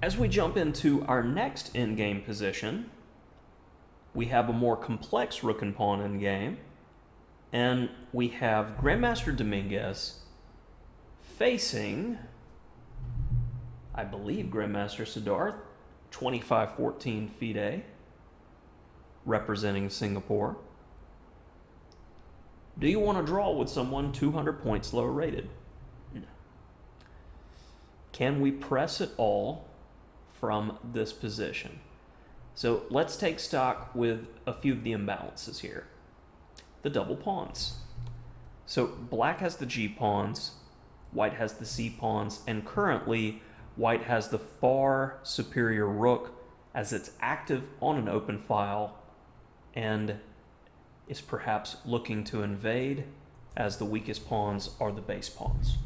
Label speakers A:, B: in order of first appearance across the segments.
A: As we jump into our next endgame position, we have a more complex rook and pawn endgame, and we have Grandmaster Dominguez facing, I believe, Grandmaster Siddharth, 25-14 FIDE, representing Singapore. Do you want to draw with someone 200 points lower rated? No. Can we press it all from this position? So let's take stock with a few of the imbalances here. The double pawns. So black has the G pawns, white has the C pawns, and currently white has the far superior rook as it's active on an open file and is perhaps looking to invade, as the weakest pawns are the base pawns.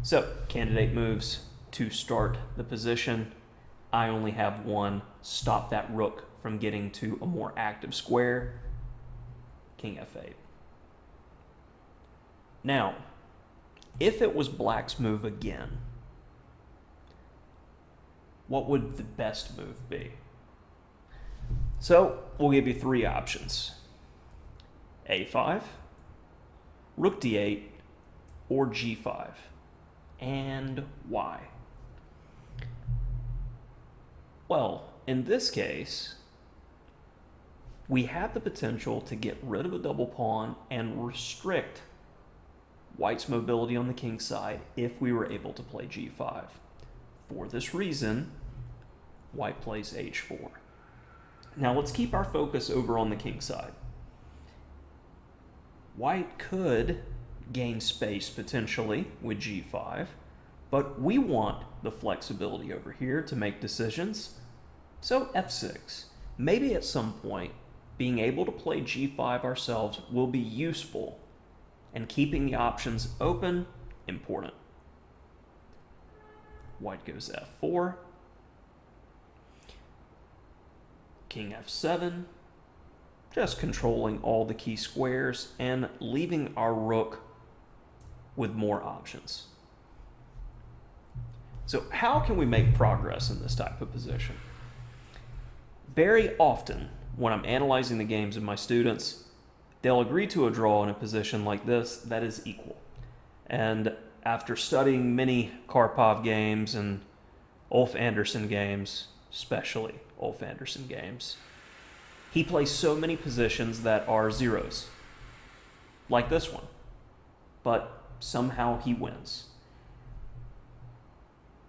A: So candidate moves to start the position. I only have one. Stop that rook from getting to a more active square. King F8. Now, if it was black's move again, what would the best move be? So we'll give you three options: A5, Rook D8, or G5. And why? Well, in this case, we have the potential to get rid of a double pawn and restrict white's mobility on the king side if we were able to play G5. For this reason, white plays H4. Now let's keep our focus over on the king side. White could gain space potentially with G5, but we want the flexibility over here to make decisions. So F6. Maybe at some point, being able to play G5 ourselves will be useful, and keeping the options open, important. White goes F4. King F7. Just controlling all the key squares and leaving our rook with more options. So how can we make progress in this type of position? Very often, when I'm analyzing the games of my students, they'll agree to a draw in a position like this that is equal. And after studying many Karpov games and Ulf Andersson games, especially Ulf Andersson games, he plays so many positions that are zeros, like this one, but somehow he wins.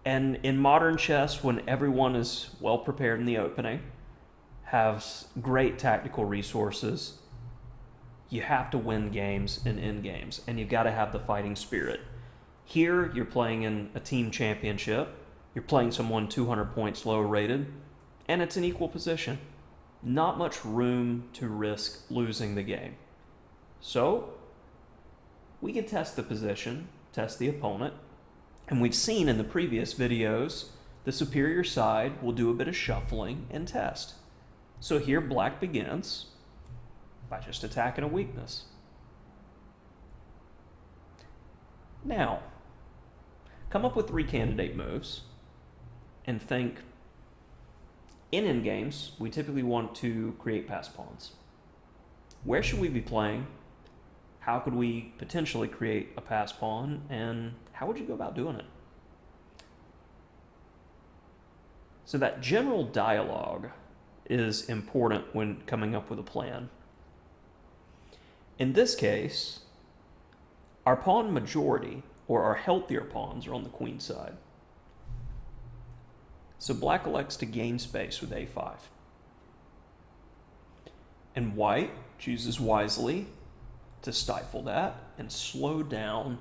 A: And in modern chess, when everyone is well prepared in the opening, has great tactical resources, you have to win games and end games, and you've got to have the fighting spirit. Here, you're playing in a team championship, you're playing someone 200 points lower rated, and it's an equal position. Not much room to risk losing the game. So, we can test the position, test the opponent, and we've seen in the previous videos, the superior side will do a bit of shuffling and test. So here black begins by just attacking a weakness. Now, come up with three candidate moves and think, in endgames, we typically want to create passed pawns. Where should we be playing? How could we potentially create a passed pawn? And how would you go about doing it? So that general dialogue is important when coming up with a plan. In this case, our pawn majority, or our healthier pawns, are on the queen side. So black elects to gain space with A5. And white chooses wisely to stifle that and slow down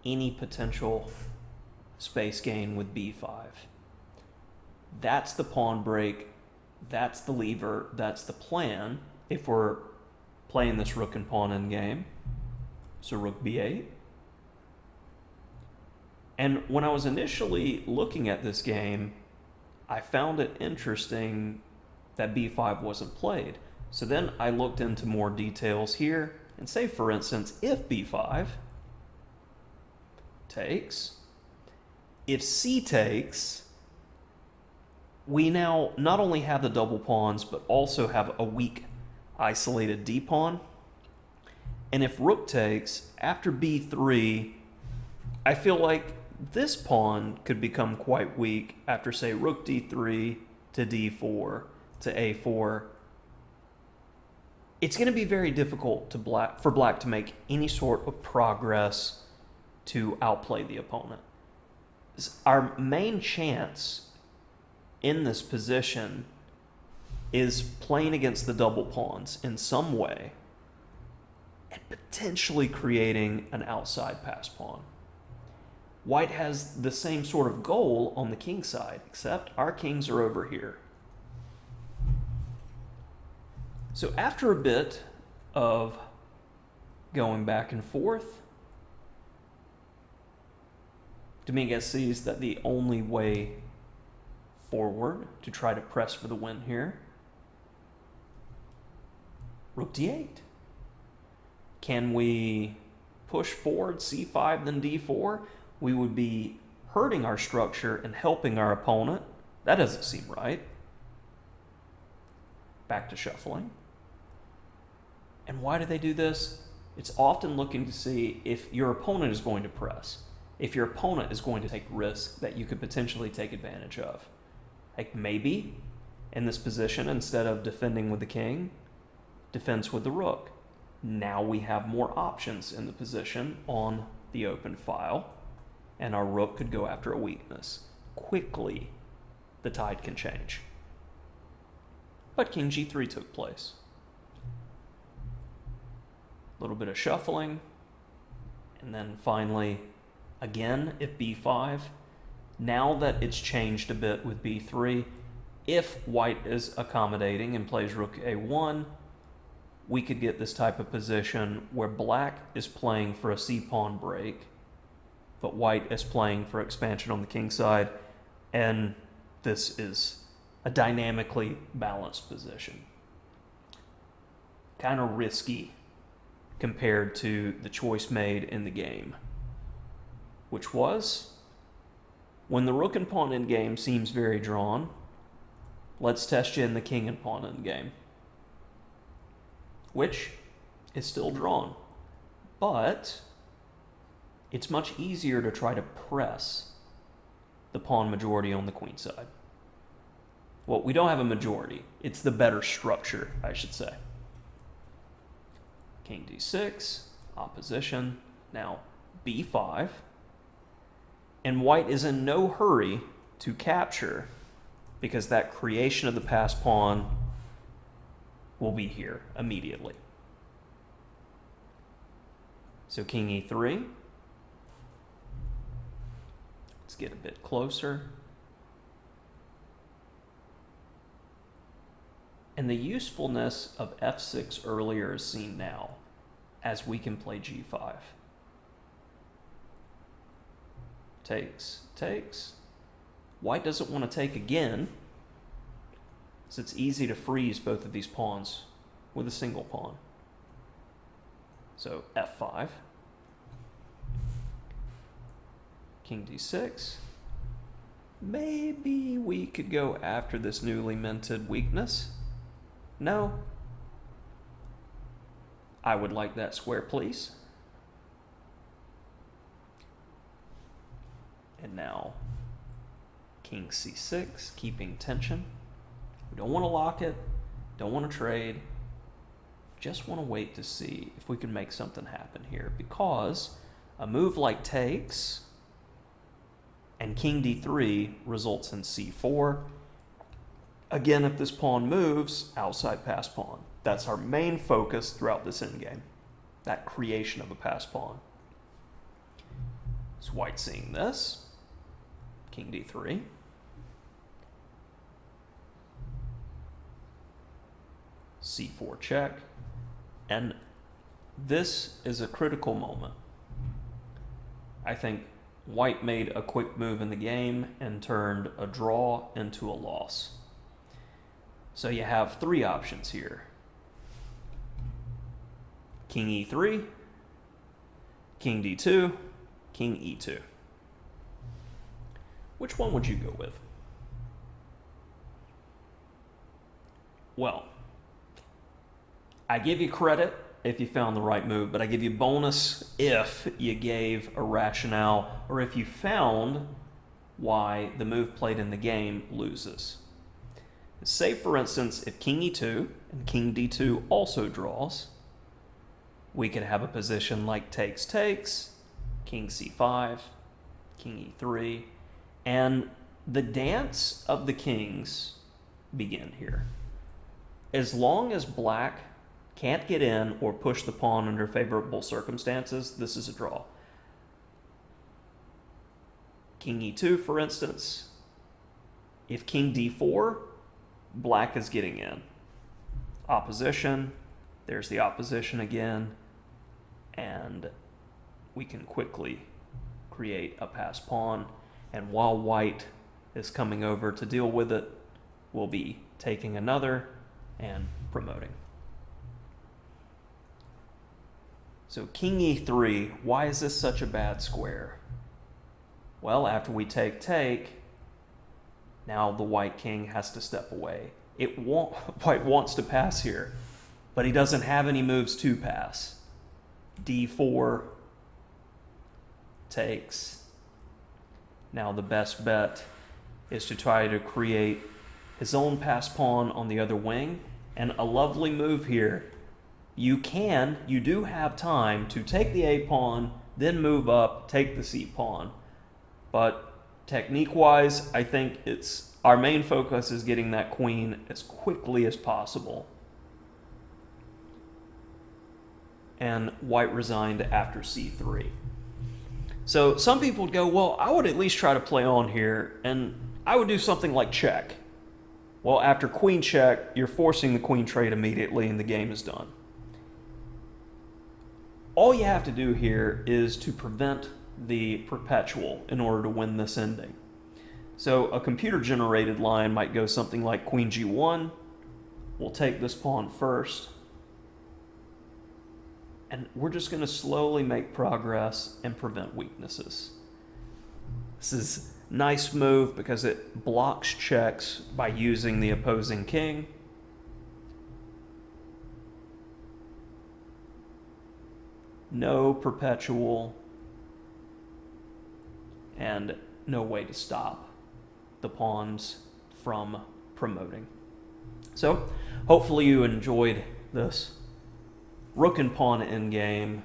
A: any potential space gain with B5. That's the pawn break, that's the lever, that's the plan if we're playing this rook and pawn endgame. So rook B8. And when I was initially looking at this game, I found it interesting that B5 wasn't played. So then I looked into more details here and say, for instance, if B5 takes, if C takes, we now not only have the double pawns, but also have a weak isolated D pawn. And if rook takes, after b3, I feel like this pawn could become quite weak after, say, rook d3 to d4 to a4. It's going to be very difficult for black to make any sort of progress to outplay the opponent. Our main chance in this position is playing against the double pawns in some way and potentially creating an outside pass pawn. White has the same sort of goal on the king side, except our kings are over here. So after a bit of going back and forth, Dominguez sees that the only way forward to try to press for the win here, rook d8. Can we push forward c5 then d4? We would be hurting our structure and helping our opponent. That doesn't seem right. Back to shuffling. And why do they do this? It's often looking to see if your opponent is going to press, if your opponent is going to take risks that you could potentially take advantage of. Like maybe in this position, instead of defending with the king, defends with the rook. Now we have more options in the position on the open file, and our rook could go after a weakness. Quickly, the tide can change. But king g3 took place. A little bit of shuffling, and then finally, again, if b5, now that it's changed a bit with b3, if white is accommodating and plays rook a1, we could get this type of position where black is playing for a c-pawn break, but white is playing for expansion on the king side, and this is a dynamically balanced position. Kind of risky compared to the choice made in the game, which was, when the rook and pawn endgame seems very drawn, let's test you in the king and pawn endgame, which is still drawn, but it's much easier to try to press the pawn majority on the queen side. Well, we don't have a majority. It's the better structure, I should say. King d6, opposition, now b5, and white is in no hurry to capture because that creation of the pass pawn will be here immediately. So king e3. Let's get a bit closer. And the usefulness of f6 earlier is seen now, as we can play g5. Takes, takes. White doesn't want to take again, so it's easy to freeze both of these pawns with a single pawn. So f5. King d6. Maybe we could go after this newly minted weakness. No. I would like that square, please. And now king c6, keeping tension. We don't want to lock it, don't want to trade. Just want to wait to see if we can make something happen here, because a move like takes and king d3 results in c4. Again, if this pawn moves, outside pass pawn. That's our main focus throughout this endgame, that creation of a pass pawn. So white seeing this, king d3. c4 check. And this is a critical moment. I think white made a quick move in the game and turned a draw into a loss. So you have three options here. King e3, king d2, king e2. Which one would you go with? Well, I give you credit if you found the right move, but I give you bonus if you gave a rationale or if you found why the move played in the game loses. Say, for instance, if king e2 and king d2 also draws, we could have a position like takes, king c5, king e3, and the dance of the kings begin here. As long as black can't get in or push the pawn under favorable circumstances, this is a draw. King e2, for instance, if king d4, black is getting in. Opposition, there's the opposition again, and we can quickly create a passed pawn, and while white is coming over to deal with it, we'll be taking another and promoting. So king e3, why is this such a bad square? Well, after we take, now the white king has to step away. White wants to pass here, but he doesn't have any moves to pass. d4 takes. Now the best bet is to try to create his own passed pawn on the other wing, and a lovely move here. You do have time to take the a pawn, then move up, take the c pawn. But technique-wise, I think our main focus is getting that queen as quickly as possible. And white resigned after c3. So some people would go, well, I would at least try to play on here, and I would do something like check. Well, after queen check, you're forcing the queen trade immediately, and the game is done. All you have to do here is to prevent the perpetual in order to win this ending. So a computer-generated line might go something like queen g1. We'll take this pawn first. And we're just going to slowly make progress and prevent weaknesses. This is a nice move because it blocks checks by using the opposing king. No perpetual, and no way to stop the pawns from promoting. So hopefully you enjoyed this rook and pawn endgame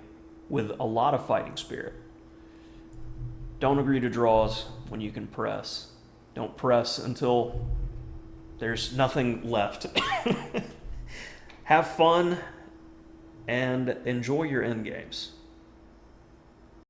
A: with a lot of fighting spirit. Don't agree to draws when you can press. Don't press until there's nothing left. Have fun and enjoy your endgames.